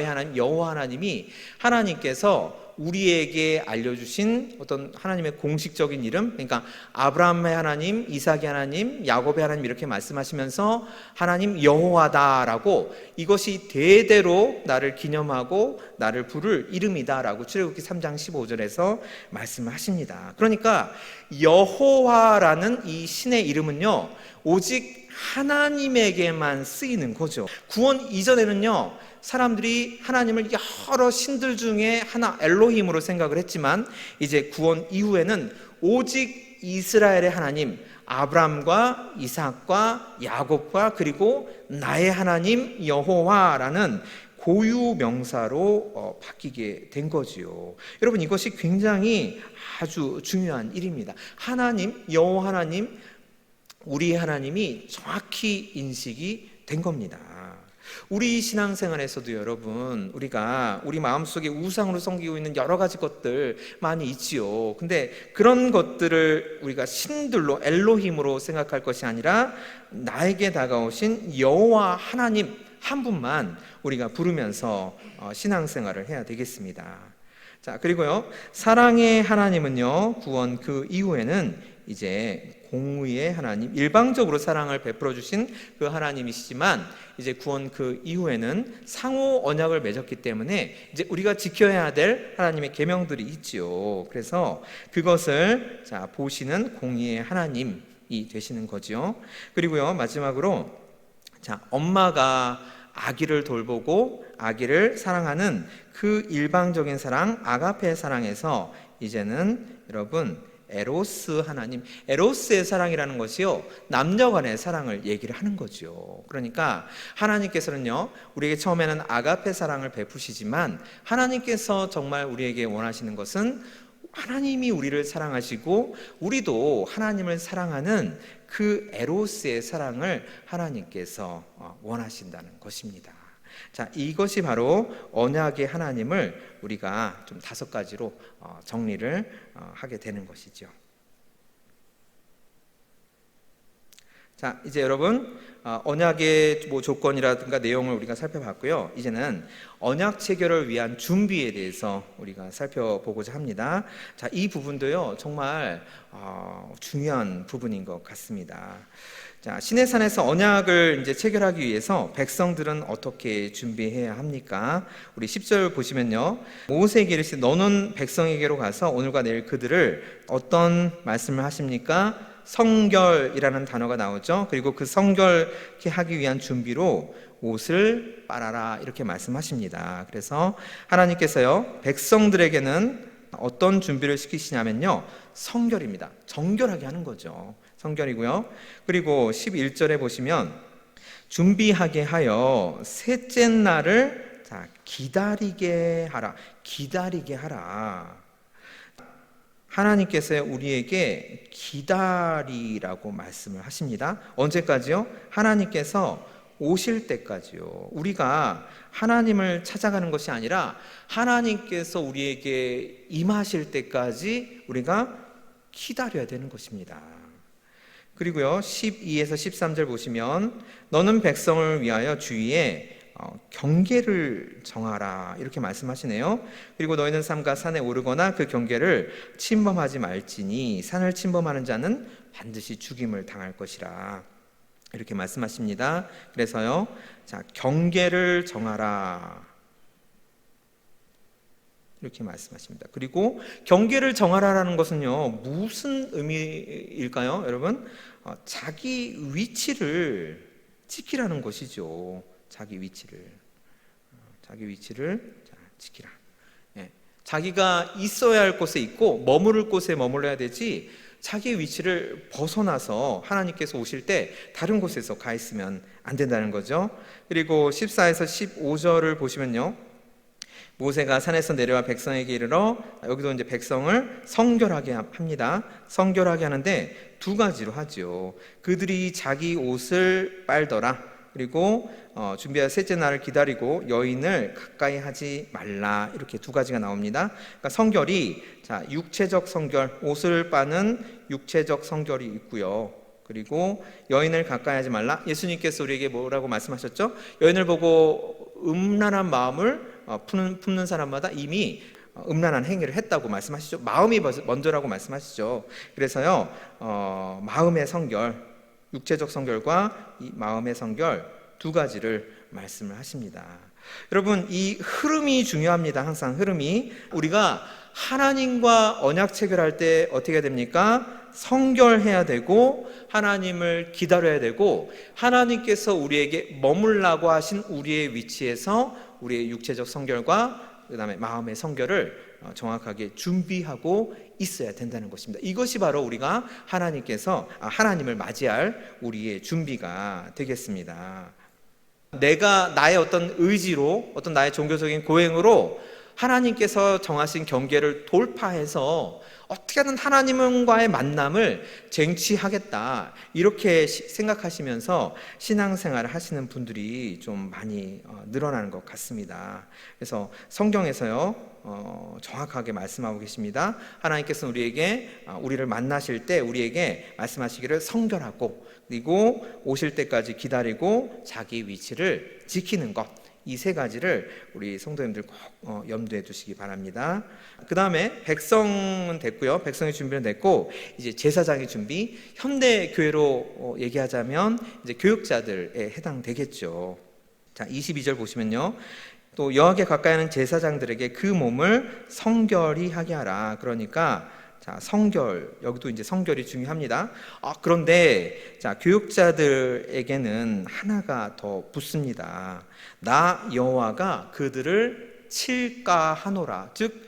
Speaker 2: 하나님, 여호와 하나님이 하나님께서 우리에게 알려주신 어떤 하나님의 공식적인 이름, 그러니까 아브라함의 하나님, 이삭의 하나님, 야곱의 하나님 이렇게 말씀하시면서 하나님 여호와다라고, 이것이 대대로 나를 기념하고 나를 부를 이름이다라고 출애굽기 3장 15절에서 말씀을 하십니다. 그러니까 여호와라는 이 신의 이름은요, 오직 하나님에게만 쓰이는 거죠. 구원 이전에는요, 사람들이 하나님을 여러 신들 중에 하나, 엘로힘으로 생각을 했지만, 이제 구원 이후에는 오직 이스라엘의 하나님, 아브람과 이삭과 야곱과 그리고 나의 하나님 여호와라는 고유 명사로 바뀌게 된 거지요. 여러분, 이것이 굉장히 아주 중요한 일입니다. 하나님, 여호와 하나님, 우리 하나님이 정확히 인식이 된 겁니다. 우리 신앙생활에서도 여러분, 우리가 우리 마음속에 우상으로 섬기고 있는 여러 가지 것들 많이 있지요. 근데 그런 것들을 우리가 신들로, 엘로힘으로 생각할 것이 아니라 나에게 다가오신 여호와 하나님 한 분만 우리가 부르면서 신앙생활을 해야 되겠습니다. 자, 그리고요, 사랑의 하나님은요, 구원 그 이후에는 이제 공의의 하나님, 일방적으로 사랑을 베풀어 주신 그 하나님이시지만, 이제 구원 그 이후에는 상호 언약을 맺었기 때문에 이제 우리가 지켜야 될 하나님의 계명들이 있지요. 그래서 그것을 보시는 공의의 하나님이 되시는 거죠. 그리고요, 마지막으로 엄마가 아기를 돌보고 아기를 사랑하는 그 일방적인 사랑, 아가페 사랑에서 이제는 여러분, 에로스 하나님, 에로스의 사랑이라는 것이요, 남녀 간의 사랑을 얘기를 하는 거죠. 그러니까 하나님께서는요, 우리에게 처음에는 아가페 사랑을 베푸시지만, 하나님께서 정말 우리에게 원하시는 것은 하나님이 우리를 사랑하시고 우리도 하나님을 사랑하는 그 에로스의 사랑을 하나님께서 원하신다는 것입니다. 자, 이것이 바로 언약의 하나님을 우리가 좀 5가지로 정리를 하게 되는 것이죠. 자, 이제 여러분, 언약의 조건이라든가 내용을 우리가 살펴봤고요. 이제는 언약 체결을 위한 준비에 대해서 우리가 살펴보고자 합니다. 자, 이 부분도요, 정말 중요한 부분인 것 같습니다. 자, 시내산에서 언약을 이제 체결하기 위해서 백성들은 어떻게 준비해야 합니까? 우리 10절 보시면요, 모세에게 이르시되 너는 백성에게로 가서 오늘과 내일 그들을 어떤 말씀을 하십니까? 성결이라는 단어가 나오죠. 그리고 그 성결케 하기 위한 준비로 옷을 빨아라, 이렇게 말씀하십니다. 그래서 하나님께서요, 백성들에게는 어떤 준비를 시키시냐면요, 성결입니다. 정결하게 하는 거죠. 성결이고요. 그리고 11절에 보시면 준비하게 하여 셋째 날을 기다리게 하라. 기다리게 하라. 하나님께서 우리에게 기다리라고 말씀을 하십니다. 언제까지요? 하나님께서 오실 때까지요. 우리가 하나님을 찾아가는 것이 아니라 하나님께서 우리에게 임하실 때까지 우리가 기다려야 되는 것입니다. 그리고요, 12에서 13절 보시면 너는 백성을 위하여 주위에 경계를 정하라 이렇게 말씀하시네요. 그리고 너희는 삼가 산에 오르거나 그 경계를 침범하지 말지니 산을 침범하는 자는 반드시 죽임을 당할 것이라 이렇게 말씀하십니다. 그래서요, 경계를 정하라 이렇게 말씀하십니다. 그리고 경계를 정하라라는 것은요, 무슨 의미일까요, 여러분? 자기 위치를 지키라는 것이죠. 자기 위치를 지키라. 자기가 있어야 할 곳에 있고 머무를 곳에 머물러야 되지, 자기 위치를 벗어나서 하나님께서 오실 때 다른 곳에서 가 있으면 안 된다는 거죠. 그리고 14에서 15절을 보시면요, 모세가 산에서 내려와 백성에게 이르러, 여기도 이제 백성을 성결하게 합니다. 성결하게 하는데 두 가지로 하죠. 그들이 자기 옷을 빨더라. 그리고 준비할 셋째 날을 기다리고 여인을 가까이 하지 말라. 이렇게 두 가지가 나옵니다. 그러니까 성결이 육체적 성결, 옷을 빠는 육체적 성결이 있고요. 그리고 여인을 가까이 하지 말라. 예수님께서 우리에게 뭐라고 말씀하셨죠? 여인을 보고 음란한 마음을 품는 사람마다 이미 음란한 행위를 했다고 말씀하시죠. 마음이 먼저라고 말씀하시죠. 그래서요, 마음의 성결, 육체적 성결과 이 마음의 성결 두 가지를 말씀을 하십니다. 여러분, 이 흐름이 중요합니다. 항상 흐름이. 우리가 하나님과 언약 체결할 때 어떻게 해야 됩니까? 성결해야 되고 하나님을 기다려야 되고 하나님께서 우리에게 머물라고 하신 우리의 위치에서 우리의 육체적 성결과 그 다음에 마음의 성결을 정확하게 준비하고 있어야 된다는 것입니다. 이것이 바로 우리가 하나님을 맞이할 우리의 준비가 되겠습니다. 내가 나의 어떤 의지로, 어떤 나의 종교적인 고행으로 하나님께서 정하신 경계를 돌파해서 어떻게든 하나님과의 만남을 쟁취하겠다, 이렇게 생각하시면서 신앙생활을 하시는 분들이 좀 많이 늘어나는 것 같습니다. 그래서 성경에서요, 정확하게 말씀하고 계십니다. 하나님께서는 우리를 만나실 때 우리에게 말씀하시기를 성결하고, 그리고 오실 때까지 기다리고 자기 위치를 지키는 것, 이 세 가지를 우리 성도님들 꼭 염두에 두시기 바랍니다. 그 다음에 백성은 됐고요. 백성의 준비는 됐고, 이제 제사장의 준비, 현대 교회로 얘기하자면 이제 교육자들에 해당되겠죠. 자, 22절 보시면요, 또 여호와께 가까이 하는 제사장들에게 그 몸을 성결히 하게 하라. 그러니까 성결, 여기도 이제 성결이 중요합니다. 그런데 교육자들에게는 하나가 더 붙습니다. 나 여호와가 그들을 칠까하노라. 즉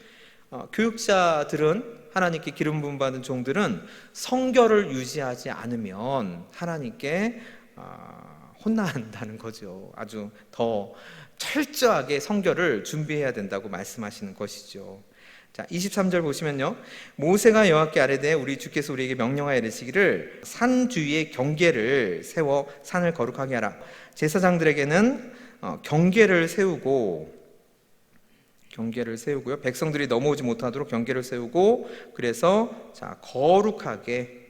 Speaker 2: 교육자들은, 하나님께 기름 부음 받은 종들은 성결을 유지하지 않으면 하나님께 혼난다는 거죠. 아주 더 철저하게 성결을 준비해야 된다고 말씀하시는 것이죠. 자, 23절 보시면요, 모세가 여호와께 아뢰되 우리 주께서 우리에게 명령하여 이르시기를 산 주위에 경계를 세워 산을 거룩하게 하라. 제사장들에게는 경계를 세우고요, 백성들이 넘어오지 못하도록 경계를 세우고, 그래서 거룩하게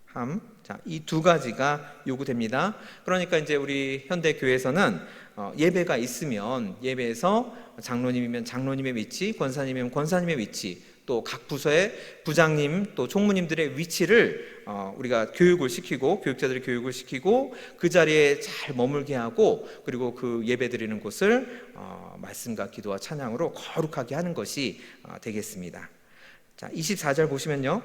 Speaker 2: 함, 이 두 가지가 요구됩니다. 그러니까 이제 우리 현대 교회에서는 예배가 있으면 예배에서 장로님이면 장로님의 위치, 권사님이면 권사님의 위치, 또 각 부서의 부장님, 또 총무님들의 위치를 우리가 교육을 시키고, 교육자들이 교육을 시키고 그 자리에 잘 머물게 하고, 그리고 그 예배 드리는 곳을 말씀과 기도와 찬양으로 거룩하게 하는 것이 되겠습니다. 자, 24절 보시면요,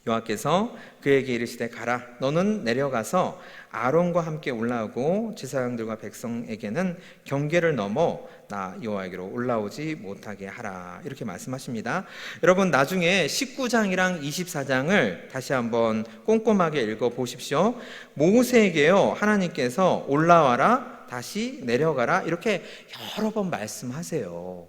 Speaker 2: 여호와께서 그에게 이르시되 가라 너는 내려가서 아론과 함께 올라오고 제사장들과 백성에게는 경계를 넘어 나 여호와에게로 올라오지 못하게 하라 이렇게 말씀하십니다. 여러분 나중에 19장이랑 24장을 다시 한번 꼼꼼하게 읽어 보십시오. 모세에게요 하나님께서 올라와라 다시 내려가라 이렇게 여러 번 말씀하세요.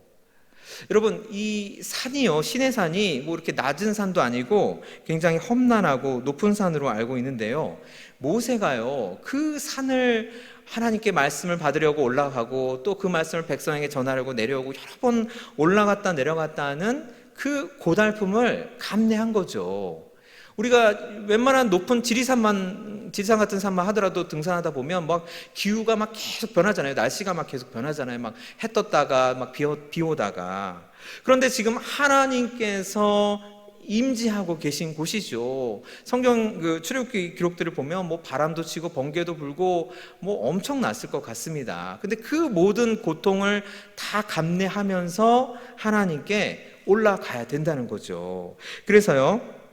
Speaker 2: 여러분 이 산이요 시내산이 뭐 이렇게 낮은 산도 아니고 굉장히 험난하고 높은 산으로 알고 있는데요, 모세가요 그 산을 하나님께 말씀을 받으려고 올라가고 또 그 말씀을 백성에게 전하려고 내려오고 여러 번 올라갔다 내려갔다 하는 그 고달픔을 감내한 거죠. 우리가 웬만한 높은 지리산 같은 산만 하더라도 등산하다 보면 막 기후가 막 계속 변하잖아요. 날씨가 막 계속 변하잖아요. 막 해 떴다가 막 비 오다가. 그런데 지금 하나님께서 임재하고 계신 곳이죠. 성경 그 출애굽기 기록들을 보면 뭐 바람도 치고 번개도 불고 뭐 엄청났을 것 같습니다. 근데 그 모든 고통을 다 감내하면서 하나님께 올라가야 된다는 거죠. 그래서요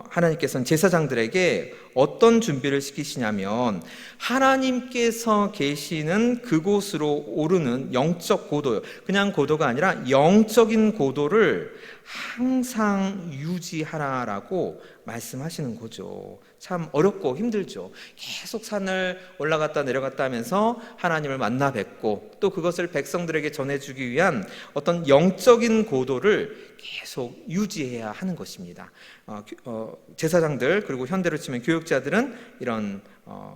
Speaker 2: 하나님께서는 제사장들에게 어떤 준비를 시키시냐면 하나님께서 계시는 그곳으로 오르는 영적 고도요, 그냥 고도가 아니라 영적인 고도를 항상 유지하라라고 말씀하시는 거죠. 참 어렵고 힘들죠. 계속 산을 올라갔다 내려갔다 하면서 하나님을 만나 뵙고 또 그것을 백성들에게 전해주기 위한 어떤 영적인 고도를 계속 유지해야 하는 것입니다. 제사장들 그리고 현대로 치면 교육자들은 이런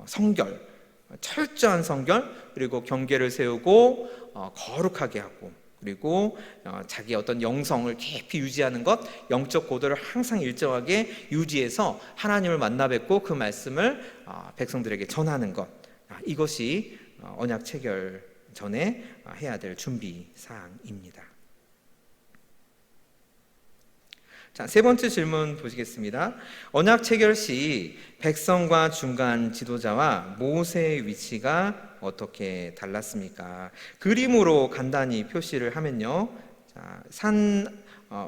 Speaker 2: 성결, 철저한 성결 그리고 경계를 세우고 거룩하게 하고 그리고 자기의 어떤 영성을 깊이 유지하는 것, 영적 고도를 항상 일정하게 유지해서 하나님을 만나 뵙고 그 말씀을 백성들에게 전하는 것, 이것이 언약 체결 전에 해야 될 준비 사항입니다. 자, 세 번째 질문 보시겠습니다. 언약 체결 시 백성과 중간 지도자와 모세의 위치가 어떻게 달랐습니까? 그림으로 간단히 표시를 하면요, 자, 산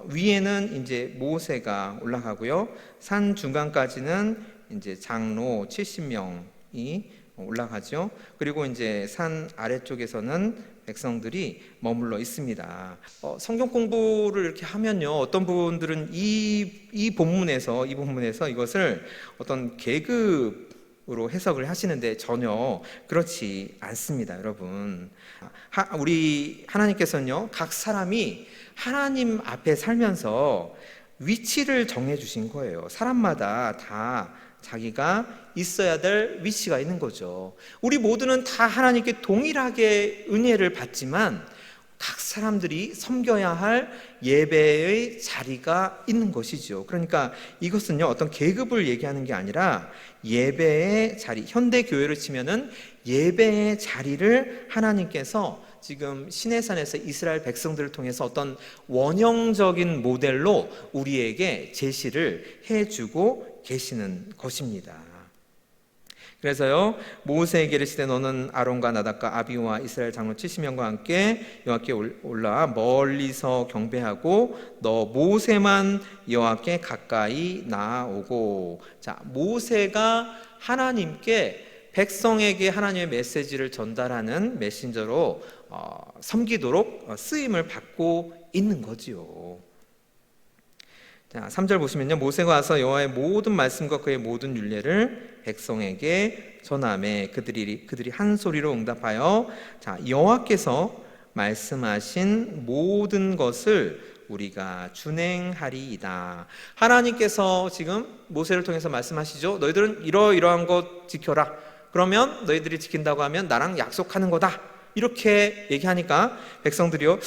Speaker 2: 위에는 이제 모세가 올라가고요, 산 중간까지는 이제 장로 70명이 올라가죠. 그리고 이제 산 아래쪽에서는 백성들이 머물러 있습니다. 성경 공부를 이렇게 하면요, 어떤 분들은 이 본문에서 이것을 어떤 계급으로 해석을 하시는데 전혀 그렇지 않습니다, 여러분. 우리 하나님께서는요, 각 사람이 하나님 앞에 살면서 위치를 정해 주신 거예요. 사람마다 다 자기가 있어야 될 위치가 있는 거죠. 우리 모두는 다 하나님께 동일하게 은혜를 받지만 각 사람들이 섬겨야 할 예배의 자리가 있는 것이죠. 그러니까 이것은요, 어떤 계급을 얘기하는 게 아니라 예배의 자리, 현대 교회를 치면은 예배의 자리를 하나님께서 지금 시내산에서 이스라엘 백성들을 통해서 어떤 원형적인 모델로 우리에게 제시를 해주고 계시는 것입니다. 그래서요, 모세에게 이르시되 너는 아론과 나답과 아비후와 이스라엘 장로 70명과 함께 여호와께 올라와 멀리서 경배하고 너 모세만 여호와께 가까이 나아오고. 자, 모세가 하나님께 백성에게 하나님의 메시지를 전달하는 메신저로 섬기도록 쓰임을 받고 있는 거지요. 자, 3절 보시면요, 모세가 와서 여호와의 모든 말씀과 그의 모든 율례를 백성에게 전하매 그들이 한 소리로 응답하여, 자, 여호와께서 말씀하신 모든 것을 우리가 준행하리이다. 하나님께서 지금 모세를 통해서 말씀하시죠. 너희들은 이러이러한 것 지켜라. 그러면 너희들이 지킨다고 하면 나랑 약속하는 거다. 이렇게 얘기하니까 백성들이요,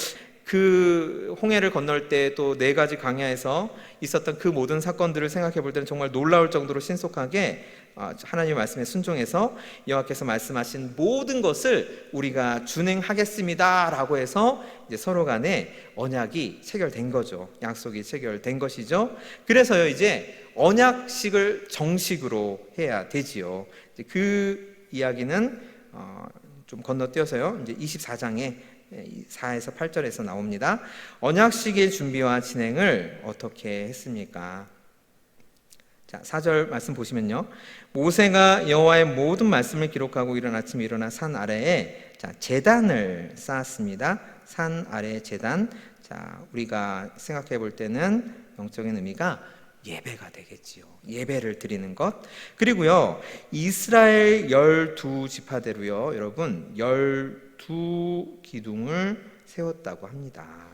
Speaker 2: 그 홍해를 건널 때 또 4가지 광야에서 있었던 그 모든 사건들을 생각해 볼 때는 정말 놀라울 정도로 신속하게 하나님의 말씀에 순종해서 여호와께서 말씀하신 모든 것을 우리가 준행하겠습니다 라고 해서 이제 서로 간에 언약이 체결된 거죠. 약속이 체결된 것이죠. 그래서요, 이제 언약식을 정식으로 해야 되지요. 이제 그 이야기는 좀 건너뛰어서요, 이제 24장에 4에서 8절에서 나옵니다. 언약식의 준비와 진행을 어떻게 했습니까? 자, 4절 말씀 보시면요. 모세가 여호와의 모든 말씀을 기록하고 이른 아침에 일어나 산 아래에 제단을 쌓았습니다. 산 아래 제단. 자, 우리가 생각해 볼 때는 영적인 의미가 예배가 되겠지요. 예배를 드리는 것. 그리고요, 이스라엘 12지파대로요, 여러분 12기둥을 세웠다고 합니다.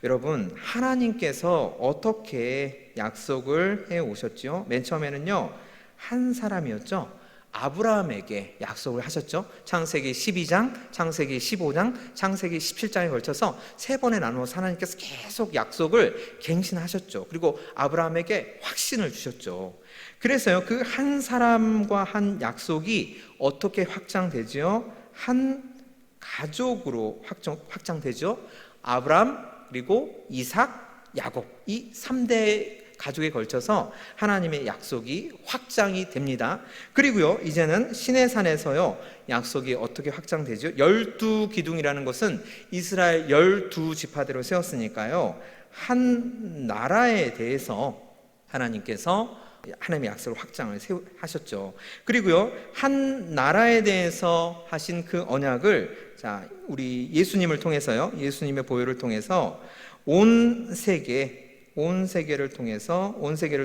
Speaker 2: 여러분, 하나님께서 어떻게 약속을 해 오셨죠? 맨 처음에는요, 한 사람이었죠. 아브라함에게 약속을 하셨죠. 창세기 12장, 창세기 15장, 창세기 17장에 걸쳐서 세 번에 나누어서 하나님께서 계속 약속을 갱신하셨죠. 그리고 아브라함에게 확신을 주셨죠. 그래서요, 그 한 사람과 한 약속이 어떻게 확장되죠? 한 가족으로 확장되죠. 아브라함, 그리고 이삭, 야곱, 이 3대 가족에 걸쳐서 하나님의 약속이 확장이 됩니다. 그리고요, 이제는 시내산에서요, 약속이 어떻게 확장되죠? 12기둥이라는 것은 이스라엘 12지파대로 세웠으니까요, 한 나라에 대해서 하나님께서 하나님의 약속을 확장을 하셨죠. 그리고요, 한 나라에 대해서 하신 그 언약을, 자, 우리 예수님을 통해서요, 예수님의 보혈을 통해서 온 세계를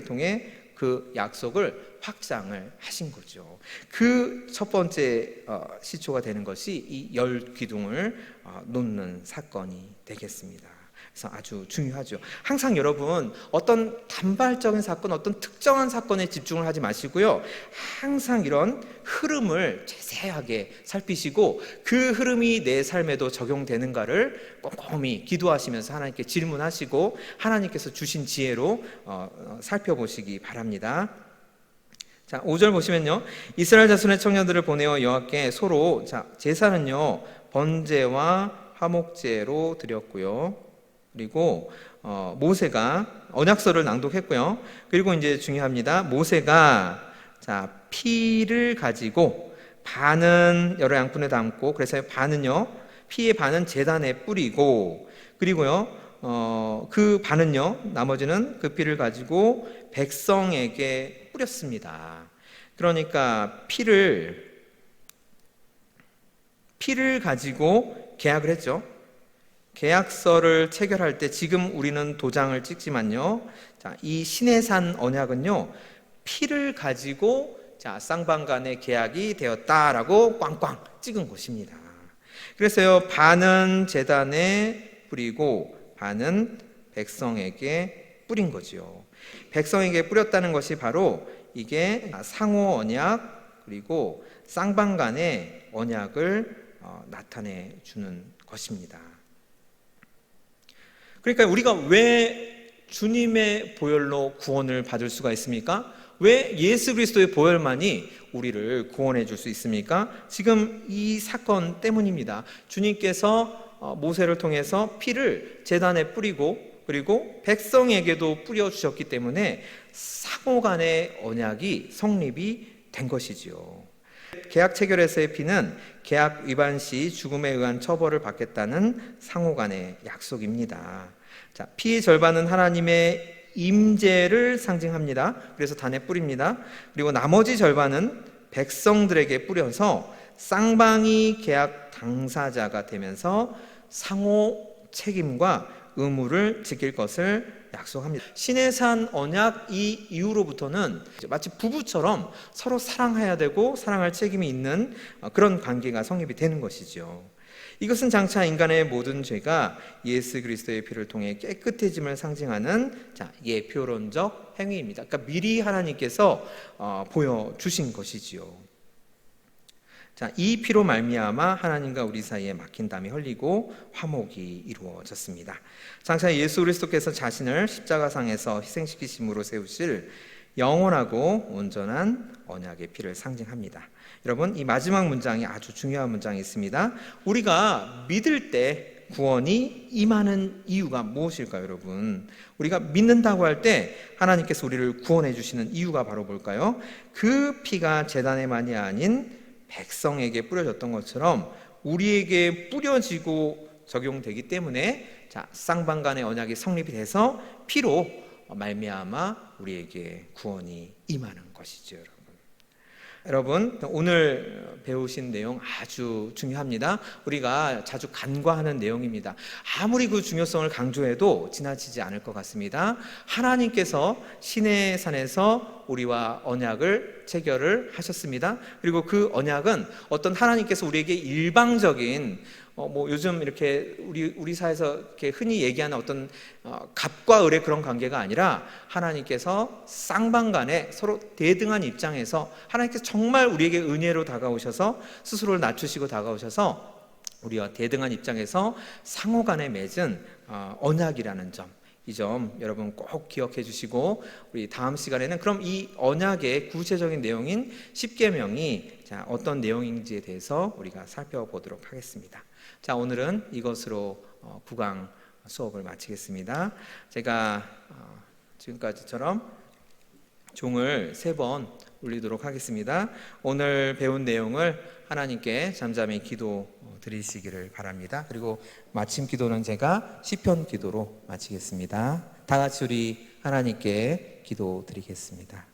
Speaker 2: 통해 그 약속을 확장을 하신 거죠. 그 첫 번째 시초가 되는 것이 이 10기둥을 놓는 사건이 되겠습니다. 그래서 아주 중요하죠. 항상 여러분, 어떤 단발적인 사건, 어떤 특정한 사건에 집중을 하지 마시고요, 항상 이런 흐름을 자세하게 살피시고 그 흐름이 내 삶에도 적용되는가를 꼼꼼히 기도하시면서 하나님께 질문하시고 하나님께서 주신 지혜로 살펴보시기 바랍니다. 자, 5절 보시면요, 이스라엘 자손의 청년들을 보내어 여호와께 소로, 자, 제사는요 번제와 화목제로 드렸고요, 그리고 모세가 언약서를 낭독했고요. 그리고 이제 중요합니다. 모세가, 자, 피를 가지고 반은 여러 양푼에 담고, 그래서 반은요, 피의 반은 제단에 뿌리고, 그리고요, 그 반은요, 나머지는 그 피를 가지고 백성에게 뿌렸습니다. 그러니까 피를 가지고 계약을 했죠. 계약서를 체결할 때 지금 우리는 도장을 찍지만요, 자, 이 시내산 언약은요, 피를 가지고, 자, 쌍방간의 계약이 되었다라고 꽝꽝 찍은 것입니다. 그래서요, 반은 제단에 뿌리고 반은 백성에게 뿌린 거지요. 백성에게 뿌렸다는 것이 바로 이게 상호 언약, 그리고 쌍방간의 언약을 나타내 주는 것입니다. 그러니까 우리가 왜 주님의 보혈로 구원을 받을 수가 있습니까? 왜 예수 그리스도의 보혈만이 우리를 구원해 줄 수 있습니까? 지금 이 사건 때문입니다. 주님께서 모세를 통해서 피를 제단에 뿌리고, 그리고 백성에게도 뿌려주셨기 때문에 상호 간의 언약이 성립이 된 것이지요. 계약 체결에서의 피는 계약 위반 시 죽음에 의한 처벌을 받겠다는 상호 간의 약속입니다. 자, 피의 절반은 하나님의 임재를 상징합니다. 그래서 단에 뿌립니다. 그리고 나머지 절반은 백성들에게 뿌려서 쌍방이 계약 당사자가 되면서 상호 책임과 의무를 지킬 것을 약속합니다. 시내산 언약 이 이후로부터는 마치 부부처럼 서로 사랑해야 되고 사랑할 책임이 있는 그런 관계가 성립이 되는 것이죠. 이것은 장차 인간의 모든 죄가 예수 그리스도의 피를 통해 깨끗해짐을 상징하는, 자, 예표론적 행위입니다. 그러니까 미리 하나님께서 보여주신 것이지요. 자, 이 피로 말미암아 하나님과 우리 사이에 막힌 담이 흘리고 화목이 이루어졌습니다. 장차 예수 그리스도께서 자신을 십자가상에서 희생시키심으로 세우실 영원하고 온전한 언약의 피를 상징합니다. 여러분, 이 마지막 문장이 아주 중요한 문장이 있습니다. 우리가 믿을 때 구원이 임하는 이유가 무엇일까요, 여러분? 우리가 믿는다고 할 때 하나님께서 우리를 구원해 주시는 이유가 바로 뭘까요? 그 피가 제단에만이 아닌 백성에게 뿌려졌던 것처럼 우리에게 뿌려지고 적용되기 때문에, 자, 쌍방간의 언약이 성립이 돼서 피로 말미암아 우리에게 구원이 임하는 것이죠, 여러분. 여러분, 오늘 배우신 내용 아주 중요합니다. 우리가 자주 간과하는 내용입니다. 아무리 그 중요성을 강조해도 지나치지 않을 것 같습니다. 하나님께서 시내 산에서 우리와 언약을 체결을 하셨습니다. 그리고 그 언약은 어떤 하나님께서 우리에게 일방적인 요즘 이렇게 우리 사회에서 이렇게 흔히 얘기하는 어떤 갑과 을의 그런 관계가 아니라 하나님께서 쌍방간에 서로 대등한 입장에서 하나님께서 정말 우리에게 은혜로 다가오셔서 스스로를 낮추시고 다가오셔서 우리와 대등한 입장에서 상호간에 맺은 언약이라는 점, 이 점 여러분 꼭 기억해 주시고 우리 다음 시간에는 그럼 이 언약의 구체적인 내용인 십계명이 어떤 내용인지에 대해서 우리가 살펴보도록 하겠습니다. 자, 오늘은 이것으로 9강 수업을 마치겠습니다. 제가 지금까지처럼 종을 3번 울리도록 하겠습니다. 오늘 배운 내용을 하나님께 잠잠히 기도 드리시기를 바랍니다. 그리고 마침 기도는 제가 시편 기도로 마치겠습니다. 다 같이 우리 하나님께 기도 드리겠습니다.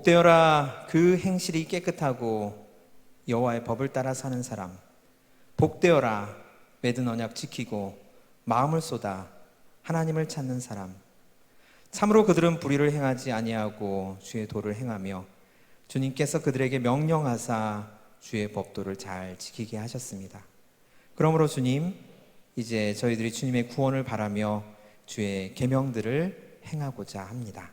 Speaker 2: 복되어라 그 행실이 깨끗하고 여호와의 법을 따라 사는 사람. 복되어라 맺은 언약 지키고 마음을 쏟아 하나님을 찾는 사람. 참으로 그들은 불의를 행하지 아니하고 주의 도를 행하며 주님께서 그들에게 명령하사 주의 법도를 잘 지키게 하셨습니다. 그러므로 주님, 이제 저희들이 주님의 구원을 바라며 주의 계명들을 행하고자 합니다.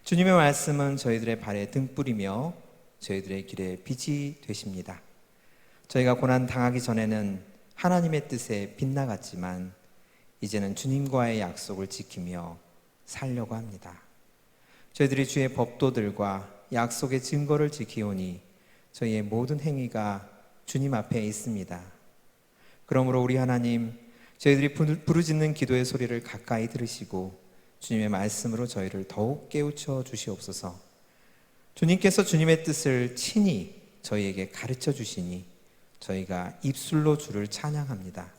Speaker 2: 주님의 말씀은 저희들의 발에 등불이며 저희들의 길에 빛이 되십니다. 저희가 고난 당하기 전에는 하나님의 뜻에 빗나갔지만 이제는 주님과의 약속을 지키며 살려고 합니다. 저희들이 주의 법도들과 약속의 증거를 지키오니 저희의 모든 행위가 주님 앞에 있습니다. 그러므로 우리 하나님, 저희들이 부르짖는 기도의 소리를 가까이 들으시고 주님의 말씀으로 저희를 더욱 깨우쳐 주시옵소서. 주님께서 주님의 뜻을 친히 저희에게 가르쳐 주시니 저희가 입술로 주를 찬양합니다.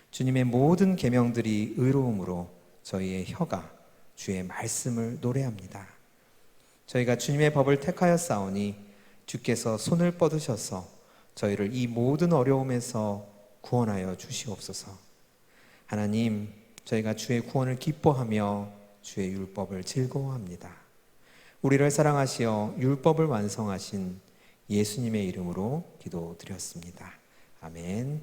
Speaker 2: 주님의 모든 계명들이 의로움으로 저희의 혀가 주의 말씀을 노래합니다. 저희가 주님의 법을 택하였사오니 주께서 손을 뻗으셔서 저희를 이 모든 어려움에서 구원하여 주시옵소서. 하나님, 저희가 주의 구원을 기뻐하며 주의 율법을 즐거워합니다. 우리를 사랑하시어 율법을 완성하신 예수님의 이름으로 기도드렸습니다. 아멘.